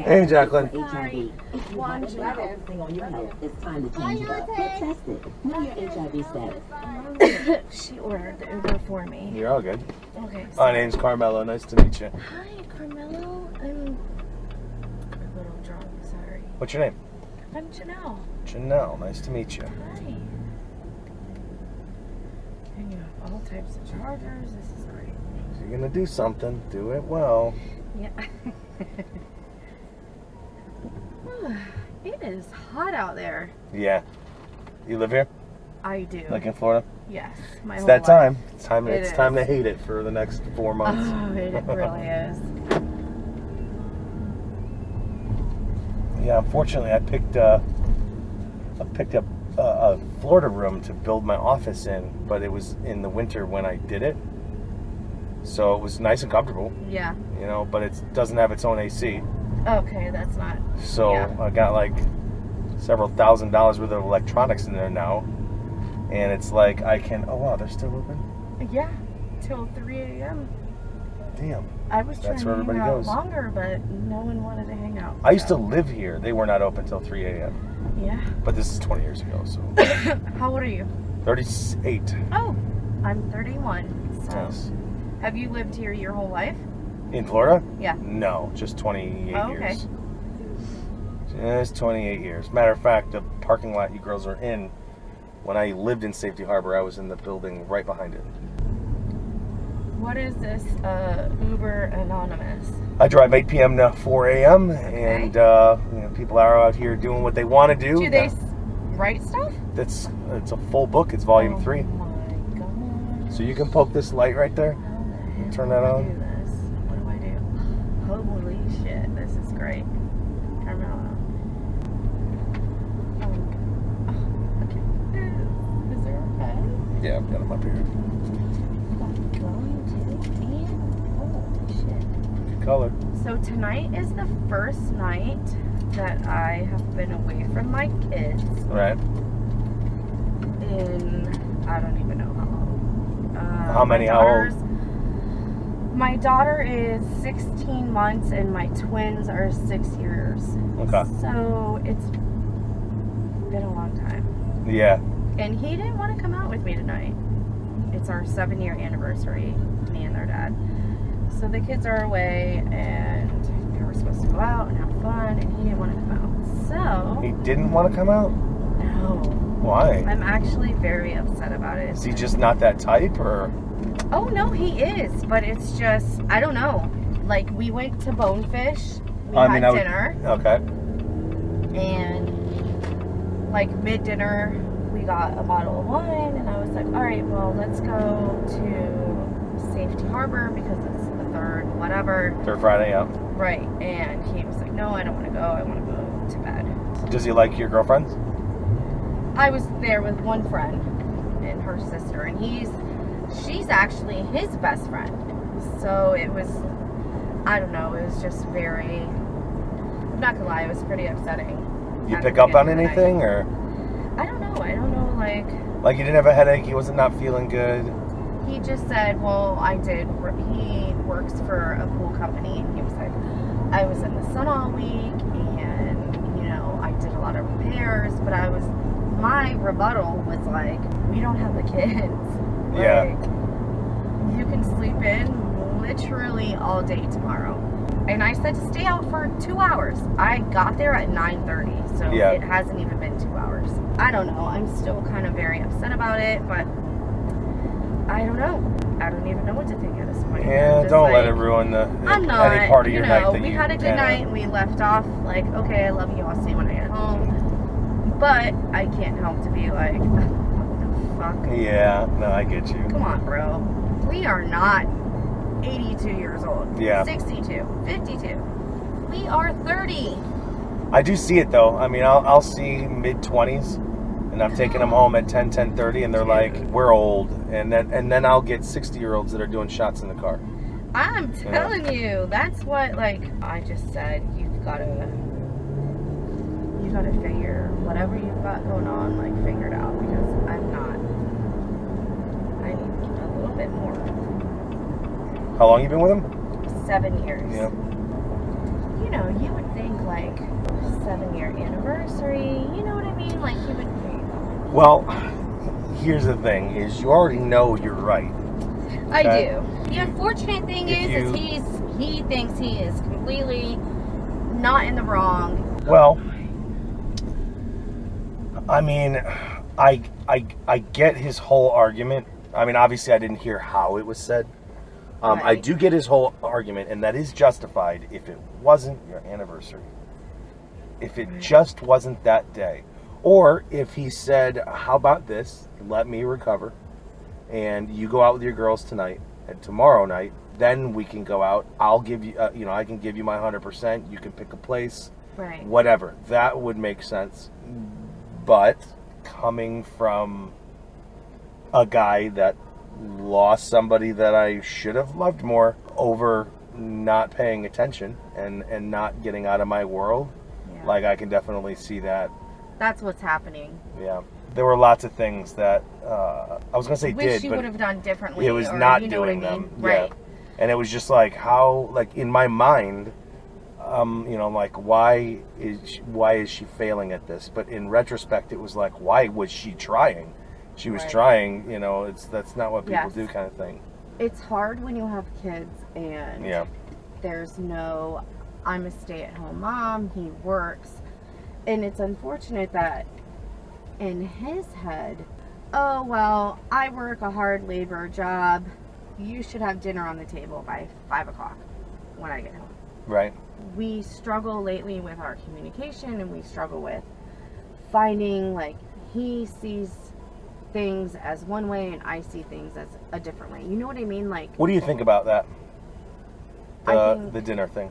Hey, Jacqueline. HIV. If you haven't been focusing on your health, it's time to change it up. Get tested. Know your HIV status. She ordered the Uber for me. You're all good. Okay. My name's Carmelo. Nice to meet you. Hi, Carmelo. I'm a little drunk. Sorry. What's your name? I'm Janelle. Janelle. Nice to meet you. Hi. And you have all types of chargers. This is great. If you're gonna do something, do it well. Yeah. It is hot out there. Yeah. You live here? I do. Like in Florida? Yes. My It's whole that life. time. It's time. It It's is. time to hate it for the next 4 months. Oh, it really is. Yeah. Unfortunately, I picked up a Florida room to build my office in, but it was in the winter when I did it, so it was nice and comfortable. Yeah. You know, but it doesn't have its own AC. Okay, that's not. So Yeah. I got like several $1,000s worth of electronics in there now, and it's like I can. Oh wow, they're still open. Yeah. Till 3 a.m. Damn. I was That's trying where to everybody hang out goes. longer, but no one wanted to hang out. I used to so. live here. They were not open till 3 a.m. Yeah. But this is 20 years ago, so. How old are you? 38. Oh, I'm 31. So, Yes. have you lived here your whole life? In Florida? Yeah. No, just 28 Oh, okay. years. Just 28 years. Matter of fact, the parking lot you girls are in, when I lived in Safety Harbor, I was in the building right behind it. What is this Uber Anonymous? I drive 8 p.m. to 4 a.m. and you know, people are out here doing what they want to do. Do they write stuff? It's a full book. It's volume 3. Oh my gosh. So you can poke this light right there. How the heck Turn do that I on. do this? What do I do? Holy shit, this is great. Carmelo. Oh, okay. Is there a pen? Yeah, I've got them up here. Holy shit. Good color. So tonight is the first night that I have been away from my kids Right. in, I don't even know how long. How many? How old? My daughter is 16 months and my twins are 6 years. Okay. So it's been a long time. Yeah. And he didn't want to come out with me tonight. It's our 7-year anniversary, me and their dad. So the kids are away and we were supposed to go out and have fun and he didn't want to come out. So, He didn't want to come out? no. Why? I'm actually very upset about it. Is he just not that type, or? Oh, no, he is. But it's just, I don't know. Like, we went to Bonefish. We had dinner. Okay. And, like, mid-dinner, we got a bottle of wine. And I was like, all right, well, let's go to Safety Harbor because it's the third, whatever. Third Friday, yeah. Right. And he was like, no, I don't want to go. I want to go to bed. Does he like your girlfriends? I was there with one friend and her sister, and she's actually his best friend. So it was, I don't know, it was just very, I'm not gonna lie, it was pretty upsetting. You at pick the up on beginning of the anything, night. or? I don't know, Like you didn't have a headache, he wasn't not feeling good? he just said, well, he works for a pool company, and he was like, I was in the sun all week, and, you know, I did a lot of repairs, but I was my rebuttal was like, we don't have the kids. Yeah. Like, you can sleep in literally all day tomorrow. And I said to stay out for 2 hours. I got there at 9:30, so Yeah. it hasn't even been 2 hours. I don't know. I'm still kind of very upset about it, but I don't know. I don't even know what to think at this point. Yeah, I'm just don't let like, it ruin I'm not. any part of you your know, night that we you had a good can. night and we left off like, okay, I love you. I'll see when I get home. But I can't help to be like, what the fuck? Yeah, no, I get you. Come on, bro. We are not 82 years old. Yeah. 62, 52. We are 30. I do see it though. I mean, I'll see mid-20s, and I'm taking them home at 10:30, and they're like, "We're old," and then I'll get 60-year-olds that are doing shots in the car. I'm telling you, that's what, like, I just said. You gotta figure whatever you've got going on, like, figure it out, because I'm not. I need a little bit more. How long you been with him? 7 years. Yeah. You know, you would think, like, 7-year anniversary, you know what I mean? Like, you would think. Well, here's the thing: is you already know you're right. I Okay. do. The unfortunate thing If is he thinks he is completely not in the wrong. Well, I mean, I get his whole argument. I mean, obviously, I didn't hear how it was said. I Right. do get his whole argument, and that is justified if it wasn't your anniversary. If it just wasn't that day. Or if he said, how about this? Let me recover, and you go out with your girls tonight, and tomorrow night, then we can go out. I'll give you, I can give you my 100%. You can pick a place, Right. whatever. That would make sense. But coming from a guy that lost somebody that I should have loved more over not paying attention and not getting out of my world, Yeah. like, I can definitely see that. That's what's happening. Yeah, there were lots of things that I was gonna say Wish did, you but would have done differently. it was or, not you know doing what I mean? them. Right. Yeah, and it was just like, how, like, in my mind, like, why is she failing at this? But in retrospect, it was like, why was she trying? She was Right. trying. That's not what people Yes. do, kind of thing. It's hard when you have kids and Yeah. there's no, I'm a stay-at-home mom, he works. And it's unfortunate that in his head, oh, well, I work a hard labor job. You should have dinner on the table by 5 o'clock when I get home. Right. We struggle lately with our communication, and we struggle with finding, like, he sees things as one way and I see things as a different way. You know what I mean? Like, What do you think about that? I think- The dinner thing.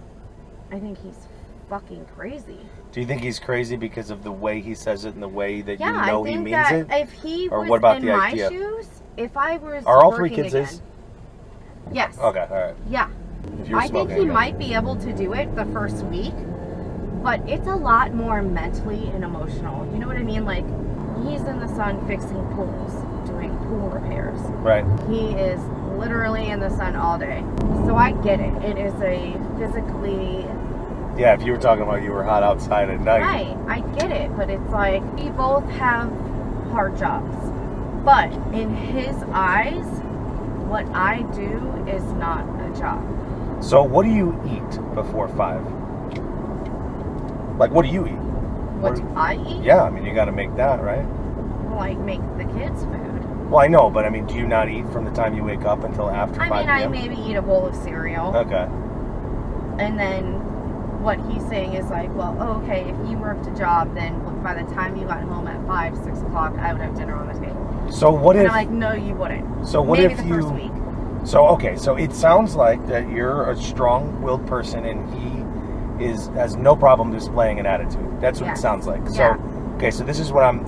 I think he's fucking crazy. Do you think he's crazy because of the way he says it and the way that Yeah, you know I he think means that it? if he Or was what about in the my idea? shoes, if I was Are all three working kids again, his? yes, Okay, all right. yeah, If you were I think smoking he again. might be able to do it the first week, but it's a lot more mentally and emotional. You know what I mean? Like, he's in the sun fixing pools, doing pool repairs. Right. He is literally in the sun all day. So I get it. It is a physically, Yeah, if you were talking about you were hot outside at night. right, I get it, but it's like, we both have hard jobs. But in his eyes, what I do is not a job. So what do you eat before 5? Like, what do you eat? What do I eat? Yeah, I mean, you got to make that, right? Like, make the kids food. Well, I know, but I mean, do you not eat from the time you wake up until after 5 I mean, I p.m.? maybe eat a bowl of cereal. Okay. And then what he's saying is like, well, okay, if you worked a job, then by the time you got home at 5, 6 o'clock, I would have dinner on the table. So what And if? I'm like, no, you wouldn't. So what Maybe if the you? first week. So okay, so it sounds like that you're a strong-willed person, and he has no problem displaying an attitude. That's what it Yes. sounds like. So Yeah. okay, so this is what I'm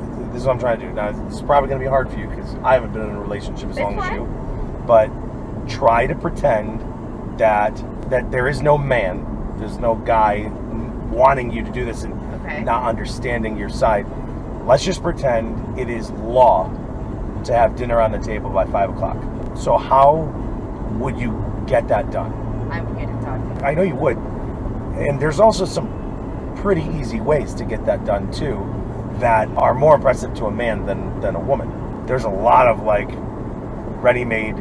trying to do. Now, this is probably going to be hard for you because I haven't been in a relationship as It's long as fine. you. But try to pretend that there is no man, there's no guy wanting you to do this and Okay. not understanding your side. Let's just pretend it is law to have dinner on the table by 5 o'clock. So how would you get that done? I would get it done. I know you would. And there's also some pretty easy ways to get that done too. that are more impressive to a man than a woman. There's a lot of like ready-made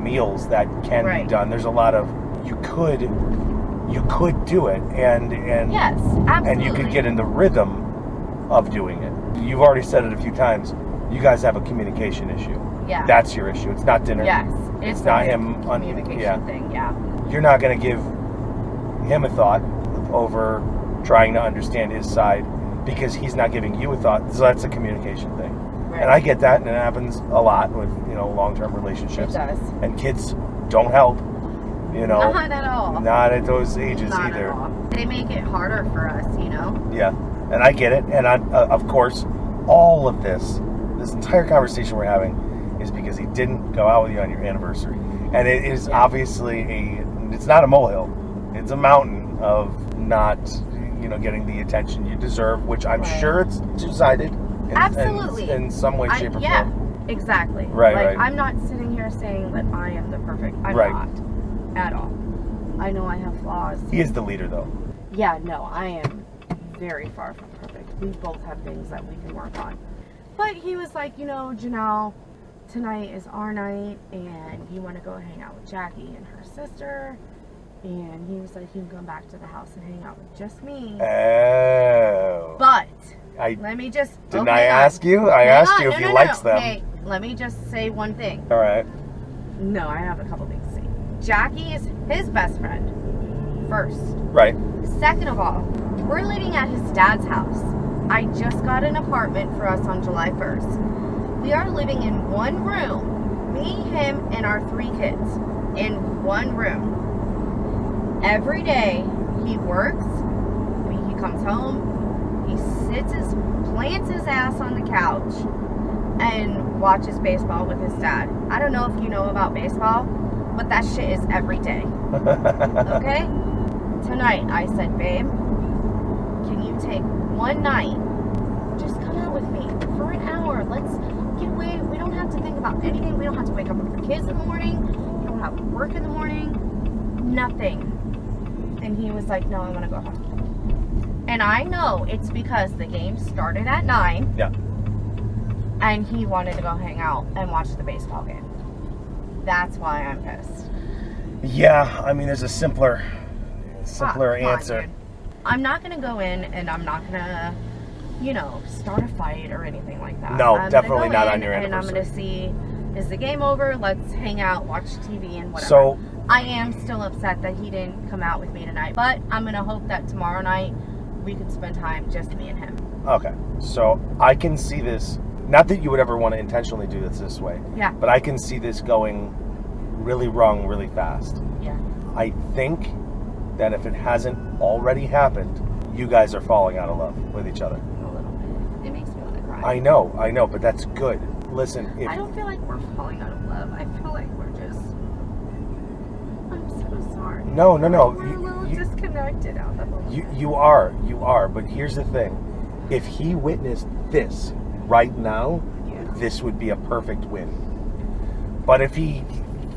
meals that can be Right. done. There's a lot of you could do it, and Yes, absolutely. and you could get in the rhythm of doing it. You've already said it a few times. You guys have a communication issue. Yeah. That's your issue. It's not dinner. Yes. It's not a him on- communication yeah. thing. Yeah. You're not going to give him a thought over trying to understand his side because he's not giving you a thought. So that's a communication thing. Right. And I get that, and it happens a lot with long-term It relationships. does. And kids don't help. Not at all. Not at those ages Not either. at all. They make it harder for us, Yeah, and I get it. And I'm of course, all of this entire conversation we're having is because he didn't go out with you on your anniversary, and it is obviously it's not a molehill, it's a mountain of not getting the attention you deserve, which I'm Right. sure it's two-sided. Absolutely. In some way, shape, or yeah, form. exactly. Right, like, right. I'm not sitting here saying that I am the perfect. I'm Right. not at all. I know I have flaws. He is the leader, though. Yeah, no, I am very far from perfect. We both have things that we can work on. But he was like, Janelle, tonight is our night, and you want to go hang out with Jackie and her sister. And he was like, you can come back to the house and hang out with just me. Oh. But I let me just. didn't oh, I hang on. ask you? I Hang asked on. you No, if no, he no, likes no. them. Hey, let me just say one thing. All right. No, I have a couple things to say. Jackie is his best friend. First. Right. Second of all, we're living at his dad's house. I just got an apartment for us on July 1st. We are living in one room. Me, him, and our 3 kids. In one room. Every day, he works. He comes home. He plants his ass on the couch and watches baseball with his dad. I don't know if you know about baseball, but that shit is every day. Okay? Tonight, I said, babe, can you take one night? Just come out with me for an hour. Let's get away. We don't have to think about anything. We don't have to wake up with the kids in the morning. We don't have to work in the morning. Nothing. And he was like, no, I want to go home. And I know it's because the game started at 9. Yeah. And he wanted to go hang out and watch the baseball game. That's why I'm pissed. Yeah, I mean, there's a simpler Come on, answer. dude. I'm not going to go in and I'm not going to, start a fight or anything like that. No, I'm definitely gonna go not on in your And I'm going to see, is the game over? Let's hang out, watch TV and whatever. So, I am still upset that he didn't come out with me tonight, but I'm going to hope that tomorrow night we could spend time just me and him. okay. So, I can see this, not that you would ever want to intentionally do this way, Yeah. but I can see this going really wrong really fast. Yeah. I think that if it hasn't already happened, you guys are falling out of love with each other. A little bit. It makes me want to cry. I know, but that's good. Listen, if I don't feel like we're falling out of love. I feel like we're just. I'm so sorry. No. We're a little disconnected out of the moment. You are, but here's the thing. If he witnessed this right now, Yeah. this would be a perfect win. But if he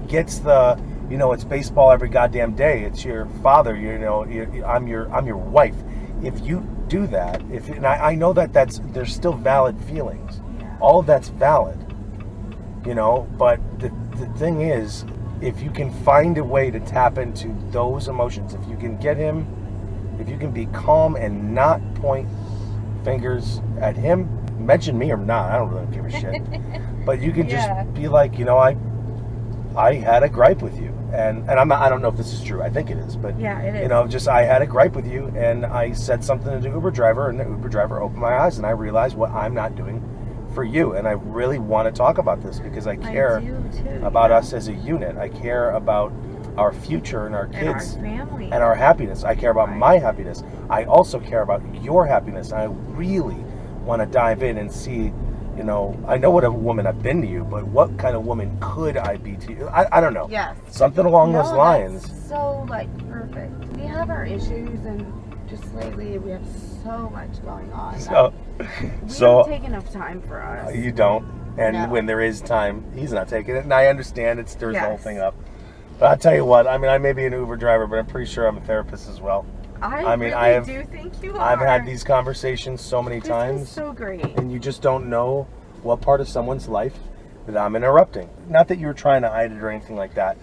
gets the, it's baseball every goddamn day, it's your father, I'm your wife. If you do that, and I know there's still valid feelings. Yeah. All of that's valid. But the thing is, if you can find a way to tap into those emotions, if you can be calm and not point fingers at him, mention me or not, I don't really give a shit. But you can Yeah. just be like, I had a gripe with you, and I don't know if this is true. I think it is, but Yeah, it is. just I had a gripe with you, and I said something to the Uber driver, and the Uber driver opened my eyes, and I realized what I'm not doing for you, and I really want to talk about this because I care I do too. about us as a unit. I care about our future and our And kids our family. and our happiness. I care about Right. my happiness. I also care about your happiness. I really want to dive in and see, I know what a woman I've been to you, but what kind of woman could I be to you? I don't know. Yes. Something along those No, lines. that's so perfect. We have our issues, and just lately we have so much going on. We So don't take enough time for us. you don't. And No. when there is time, he's not taking it. And I understand it stirs the whole Yes. thing up. But I'll tell you what, I may be an Uber driver, but I'm pretty sure I'm a therapist as well. I mean, really do think you are. I've had these conversations so many This times. is so great. And you just don't know what part of someone's life that I'm interrupting. Not that you were trying to hide it or anything like that,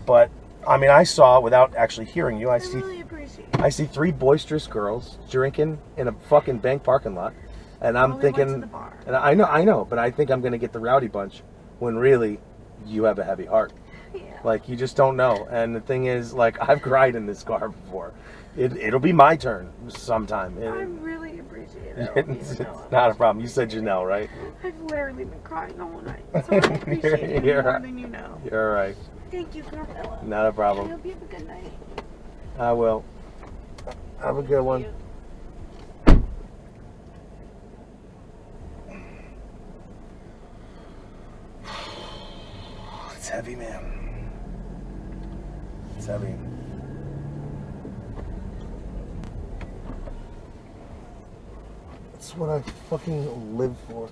but I mean, I saw, without actually hearing you, I really appreciate it. I see 3 boisterous girls drinking in a fucking bank parking lot, and I'm Well, we went to thinking, the bar. and I know, but I think I'm gonna get the rowdy bunch when really you have a heavy heart. Yeah. Like, you just don't know. And the thing is, like, I've cried in this car before. It'll be my turn sometime. I really appreciate it. It's not a problem. You said Janelle, right? I've literally been crying the whole night. So I appreciate it You're more right. than you know. You're all right. Thank you, Carmela. Not a I problem. hope you have a good night. I will. Have a good one. It's heavy, man. It's heavy. It's what I fucking live for.